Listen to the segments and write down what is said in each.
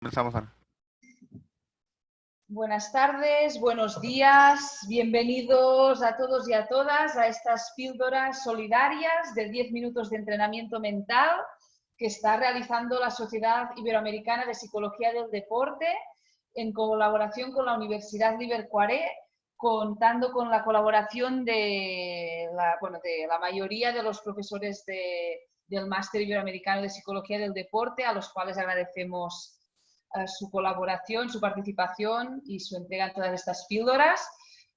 Comenzamos, Ana. Buenas tardes, buenos días, bienvenidos a todos y a todas a estas píldoras solidarias de 10 minutos de entrenamiento mental que está realizando la Sociedad Iberoamericana de Psicología del Deporte en colaboración con la Universidad Liber Cuare, contando con la colaboración de la mayoría de los profesores del Máster Iberoamericano de Psicología del Deporte, a los cuales agradecemos su colaboración, su participación y su entrega en todas estas píldoras.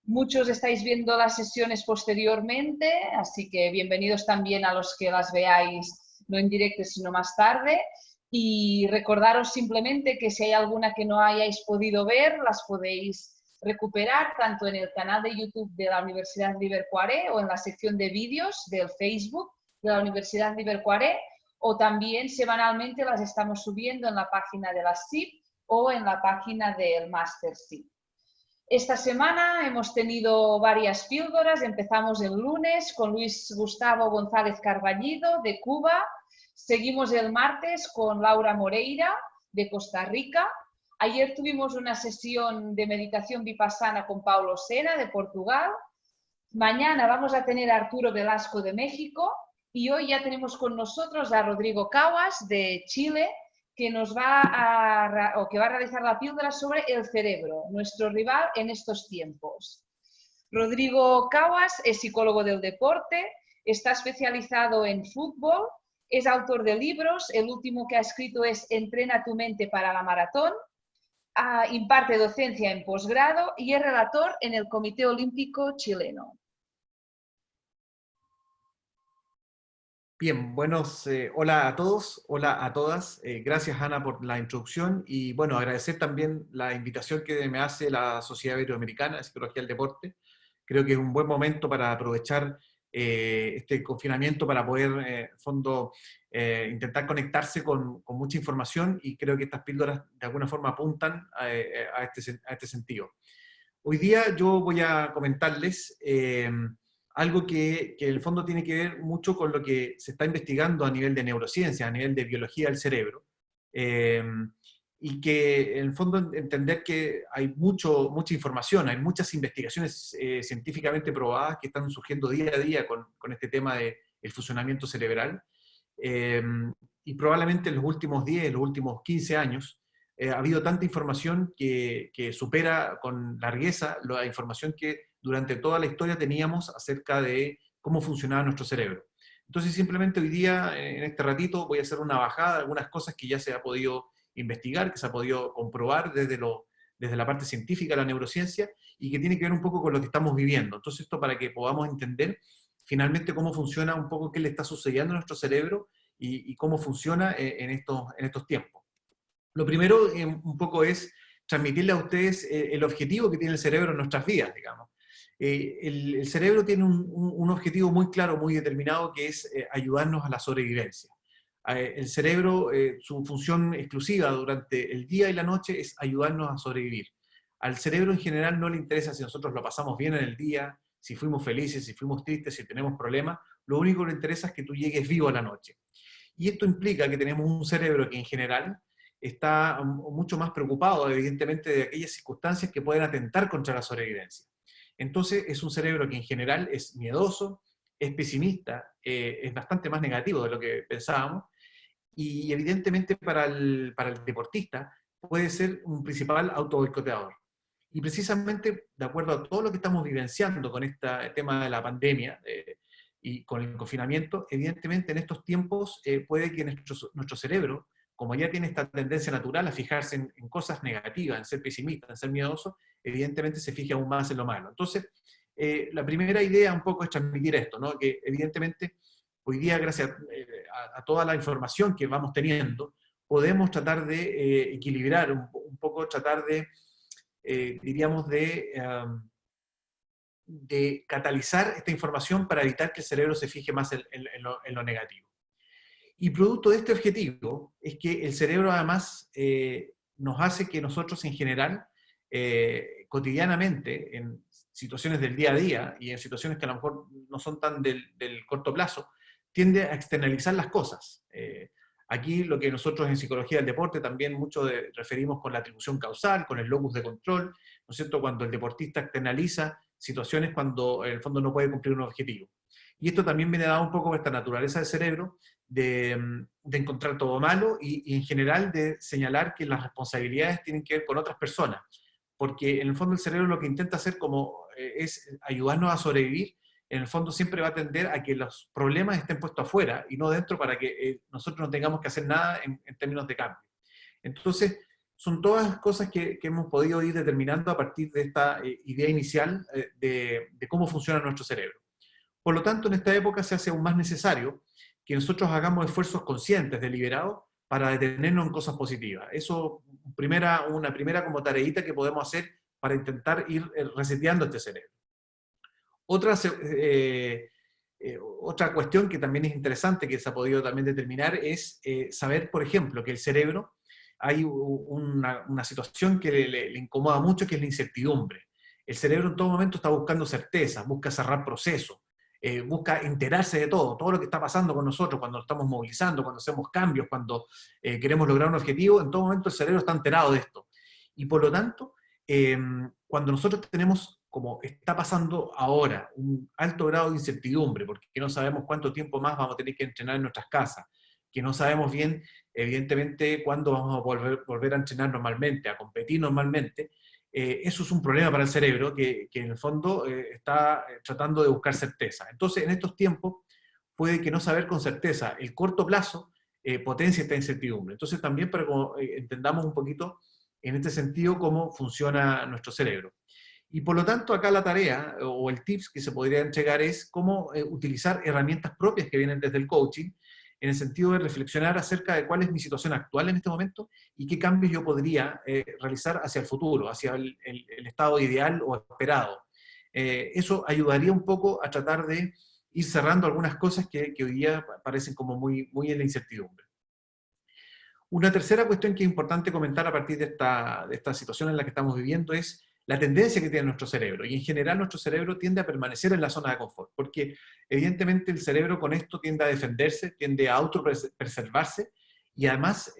Muchos estáis viendo las sesiones posteriormente, así que bienvenidos también a los que las veáis no en directo sino más tarde. Y recordaros simplemente que si hay alguna que no hayáis podido ver, las podéis recuperar tanto en el canal de YouTube de la Universidad Liber Cuare o en la sección de vídeos del Facebook de la Universidad Liber Cuare, o también semanalmente las estamos subiendo en la página de la SIP o en la página del Máster SIP. Esta semana hemos tenido varias píldoras. Empezamos el lunes con Luis Gustavo González Carballido de Cuba. Seguimos el martes con Laura Moreira de Costa Rica. Ayer tuvimos una sesión de meditación vipassana con Paulo Sena de Portugal. Mañana vamos a tener a Arturo Velasco de México. Y hoy ya tenemos con nosotros a Rodrigo Caguas de Chile, que va a realizar la píldora sobre el cerebro, nuestro rival en estos tiempos. Rodrigo Caguas es psicólogo del deporte, está especializado en fútbol, es autor de libros, el último que ha escrito es Entrena tu mente para la maratón, imparte docencia en posgrado y es relator en el Comité Olímpico Chileno. Bien, hola a todos, hola a todas. Gracias, Ana, por la introducción y bueno, agradecer también la invitación que me hace la Sociedad Iberoamericana de Psicología del Deporte. Creo que es un buen momento para aprovechar este confinamiento para poder, intentar conectarse con mucha información, y creo que estas píldoras de alguna forma apuntan a este sentido. Hoy día yo voy a comentarles algo que en el fondo tiene que ver mucho con lo que se está investigando a nivel de neurociencia, a nivel de biología del cerebro, y que en el fondo entender que hay mucha información, hay muchas investigaciones científicamente probadas que están surgiendo día a día con este tema del funcionamiento cerebral, y probablemente en los últimos 10, en los últimos 15 años, ha habido tanta información que supera con largueza la información que durante toda la historia teníamos acerca de cómo funcionaba nuestro cerebro. Entonces simplemente hoy día, en este ratito, voy a hacer una bajada de algunas cosas que ya se ha podido investigar, que se ha podido comprobar desde la parte científica de la neurociencia, y que tiene que ver un poco con lo que estamos viviendo. Entonces esto para que podamos entender finalmente cómo funciona un poco, qué le está sucediendo a nuestro cerebro y cómo funciona en estos tiempos. Lo primero un poco es transmitirle a ustedes el objetivo que tiene el cerebro en nuestras vidas, digamos. El cerebro tiene un objetivo muy claro, muy determinado, que es ayudarnos a la sobrevivencia. El cerebro, su función exclusiva durante el día y la noche es ayudarnos a sobrevivir. Al cerebro en general no le interesa si nosotros lo pasamos bien en el día, si fuimos felices, si fuimos tristes, si tenemos problemas. Lo único que le interesa es que tú llegues vivo a la noche. Y esto implica que tenemos un cerebro que en general está mucho más preocupado, evidentemente, de aquellas circunstancias que pueden atentar contra la sobrevivencia. Entonces, es un cerebro que en general es miedoso, es pesimista, es bastante más negativo de lo que pensábamos, y evidentemente para el deportista puede ser un principal autoboicoteador. Y precisamente, de acuerdo a todo lo que estamos vivenciando con este tema de la pandemia y con el confinamiento, evidentemente en estos tiempos puede que nuestro cerebro, como ya tiene esta tendencia natural a fijarse en cosas negativas, en ser pesimista, en ser miedoso, evidentemente se fija aún más en lo malo. Entonces, la primera idea un poco es transmitir esto, ¿no? Que evidentemente hoy día, gracias a toda la información que vamos teniendo, podemos tratar de equilibrar un poco, tratar de, diríamos, de catalizar esta información para evitar que el cerebro se fije más en lo negativo. Y producto de este objetivo es que el cerebro además nos hace que nosotros en general, cotidianamente, en situaciones del día a día y en situaciones que a lo mejor no son tan del corto plazo, tiende a externalizar las cosas. Aquí lo que nosotros en psicología del deporte también mucho referimos con la atribución causal, con el locus de control, ¿no es cierto?, cuando el deportista externaliza situaciones cuando en el fondo no puede cumplir un objetivo. Y esto también viene dado un poco por esta naturaleza del cerebro de encontrar todo malo y en general de señalar que las responsabilidades tienen que ver con otras personas, porque en el fondo el cerebro lo que intenta hacer como es ayudarnos a sobrevivir. En el fondo siempre va a tender a que los problemas estén puestos afuera y no dentro para que nosotros no tengamos que hacer nada en términos de cambio. Entonces, son todas cosas que hemos podido ir determinando a partir de esta idea inicial de cómo funciona nuestro cerebro. Por lo tanto, en esta época se hace aún más necesario que nosotros hagamos esfuerzos conscientes, deliberados, para detenernos en cosas positivas. Eso, una primera como tareita que podemos hacer para intentar ir reseteando este cerebro. Otra cuestión que también es interesante, que se ha podido también determinar, es saber, por ejemplo, que el cerebro, hay una situación que le incomoda mucho, que es la incertidumbre. El cerebro en todo momento está buscando certeza, busca cerrar procesos, busca enterarse de todo lo que está pasando con nosotros, cuando nos estamos movilizando, cuando hacemos cambios, cuando queremos lograr un objetivo, en todo momento el cerebro está enterado de esto. Y por lo tanto, cuando nosotros tenemos, como está pasando ahora, un alto grado de incertidumbre, porque no sabemos cuánto tiempo más vamos a tener que entrenar en nuestras casas, que no sabemos bien, evidentemente, cuándo vamos a volver a entrenar normalmente, a competir normalmente, eso es un problema para el cerebro que en el fondo está tratando de buscar certeza. Entonces, en estos tiempos, puede que no saber con certeza el corto plazo potencia esta incertidumbre. Entonces, también para que entendamos un poquito en este sentido cómo funciona nuestro cerebro. Y por lo tanto, acá la tarea o el tips que se podría entregar es cómo utilizar herramientas propias que vienen desde el coaching, en el sentido de reflexionar acerca de cuál es mi situación actual en este momento y qué cambios yo podría realizar hacia el futuro, hacia el estado ideal o esperado. Eso ayudaría un poco a tratar de ir cerrando algunas cosas que hoy día parecen como muy en la incertidumbre. Una tercera cuestión que es importante comentar a partir de esta situación en la que estamos viviendo es la tendencia que tiene nuestro cerebro. Y en general nuestro cerebro tiende a permanecer en la zona de confort, porque evidentemente el cerebro con esto tiende a defenderse, tiende a autopreservarse y además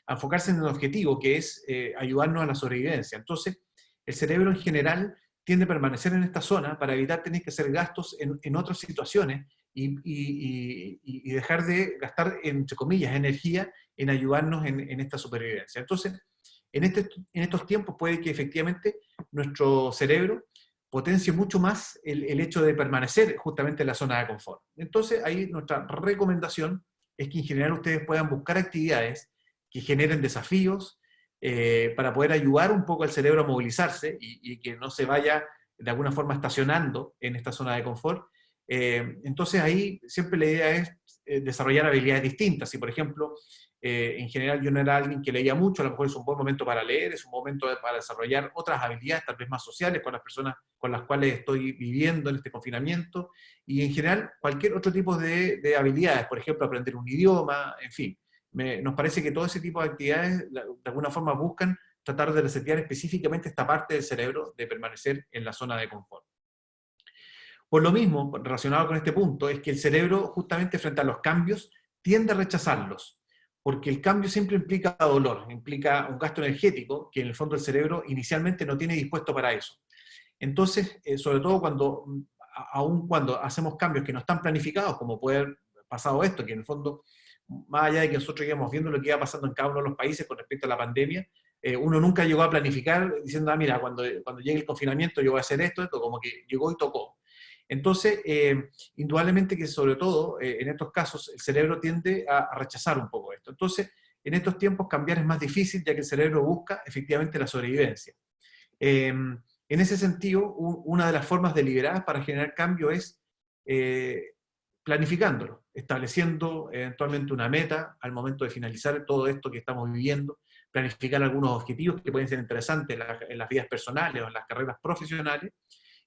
a enfocarse en el objetivo, que es ayudarnos a la sobrevivencia. Entonces, el cerebro en general tiende a permanecer en esta zona para evitar tener que hacer gastos en otras situaciones y dejar de gastar, entre comillas, energía en ayudarnos en esta supervivencia. Entonces, en estos tiempos puede que efectivamente nuestro cerebro potencie mucho más el hecho de permanecer justamente en la zona de confort. Entonces, ahí nuestra recomendación es que en general ustedes puedan buscar actividades que generen desafíos para poder ayudar un poco al cerebro a movilizarse y que no se vaya de alguna forma estacionando en esta zona de confort. Entonces ahí siempre la idea es desarrollar habilidades distintas. Si por ejemplo, en general yo no era alguien que leía mucho, a lo mejor es un buen momento para leer, es un momento para desarrollar otras habilidades, tal vez más sociales, con las personas con las cuales estoy viviendo en este confinamiento, y en general cualquier otro tipo de habilidades, por ejemplo aprender un idioma, en fin. Nos parece que todo ese tipo de actividades de alguna forma buscan tratar de resetear específicamente esta parte del cerebro de permanecer en la zona de confort. Por lo mismo, relacionado con este punto, es que el cerebro, justamente frente a los cambios, tiende a rechazarlos, porque el cambio siempre implica dolor, implica un gasto energético, que en el fondo el cerebro inicialmente no tiene dispuesto para eso. Entonces, sobre todo aun cuando hacemos cambios que no están planificados, como puede haber pasado esto, que en el fondo, más allá de que nosotros íbamos viendo lo que iba pasando en cada uno de los países con respecto a la pandemia, uno nunca llegó a planificar diciendo, mira, cuando llegue el confinamiento yo voy a hacer esto, como que llegó y tocó. Entonces, indudablemente que sobre todo en estos casos el cerebro tiende a rechazar un poco esto. Entonces, en estos tiempos cambiar es más difícil ya que el cerebro busca efectivamente la sobrevivencia. En ese sentido, una de las formas deliberadas para generar cambio es planificándolo, estableciendo eventualmente una meta al momento de finalizar todo esto que estamos viviendo, planificar algunos objetivos que pueden ser interesantes en las vidas personales o en las carreras profesionales,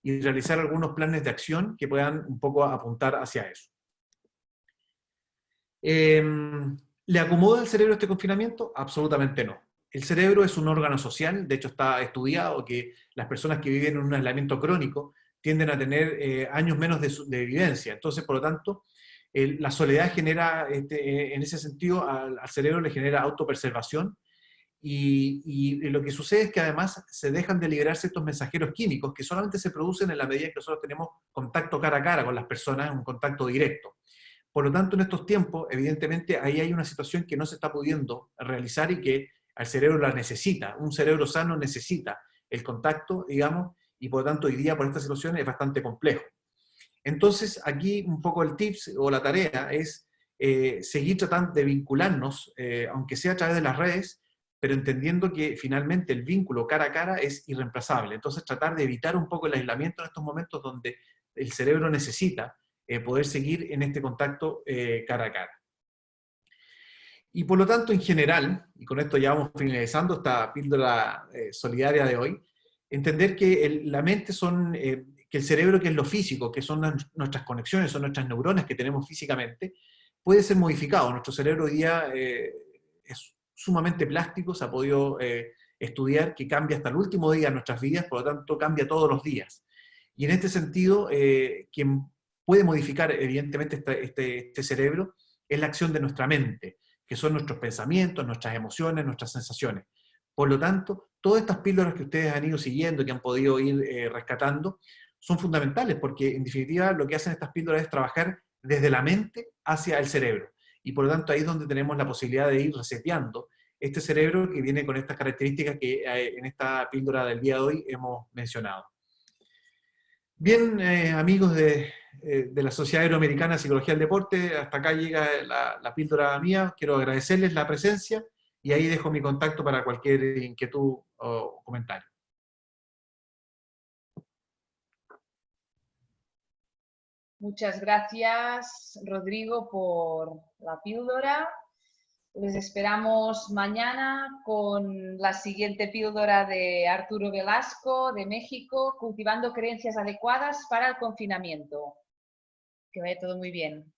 y realizar algunos planes de acción que puedan un poco apuntar hacia eso. ¿Le acomoda el cerebro este confinamiento? Absolutamente no. El cerebro es un órgano social, de hecho está estudiado que las personas que viven en un aislamiento crónico tienden a tener años menos de vivencia. Entonces, por lo tanto, La soledad genera, en ese sentido, al cerebro le genera autopreservación, y lo que sucede es que además se dejan de liberar ciertos mensajeros químicos que solamente se producen en la medida en que nosotros tenemos contacto cara a cara con las personas, un contacto directo. Por lo tanto, en estos tiempos, evidentemente, ahí hay una situación que no se está pudiendo realizar y que al cerebro la necesita. Un cerebro sano necesita el contacto, digamos, y por lo tanto hoy día por esta situación es bastante complejo. Entonces, aquí un poco el tips o la tarea es seguir tratando de vincularnos, aunque sea a través de las redes, pero entendiendo que finalmente el vínculo cara a cara es irreemplazable. Entonces, tratar de evitar un poco el aislamiento en estos momentos donde el cerebro necesita poder seguir en este contacto cara a cara. Y por lo tanto, en general, y con esto ya vamos finalizando esta píldora solidaria de hoy, entender que la mente son, que el cerebro, que es lo físico, que son nuestras conexiones, son nuestras neuronas que tenemos físicamente, puede ser modificado. Nuestro cerebro hoy día es sumamente plástico, se ha podido estudiar que cambia hasta el último día de nuestras vidas, por lo tanto cambia todos los días. Y en este sentido, quien puede modificar evidentemente este cerebro es la acción de nuestra mente, que son nuestros pensamientos, nuestras emociones, nuestras sensaciones. Por lo tanto, todas estas píldoras que ustedes han ido siguiendo, que han podido ir rescatando, son fundamentales porque en definitiva lo que hacen estas píldoras es trabajar desde la mente hacia el cerebro. Y por lo tanto ahí es donde tenemos la posibilidad de ir reseteando este cerebro que viene con estas características que en esta píldora del día de hoy hemos mencionado. Bien, amigos de la Sociedad Iberoamericana de Psicología del Deporte, hasta acá llega la píldora mía. Quiero agradecerles la presencia y ahí dejo mi contacto para cualquier inquietud o comentario. Muchas gracias, Rodrigo, por la píldora. Les esperamos mañana con la siguiente píldora de Arturo Velasco, de México, cultivando creencias adecuadas para el confinamiento. Que vaya todo muy bien.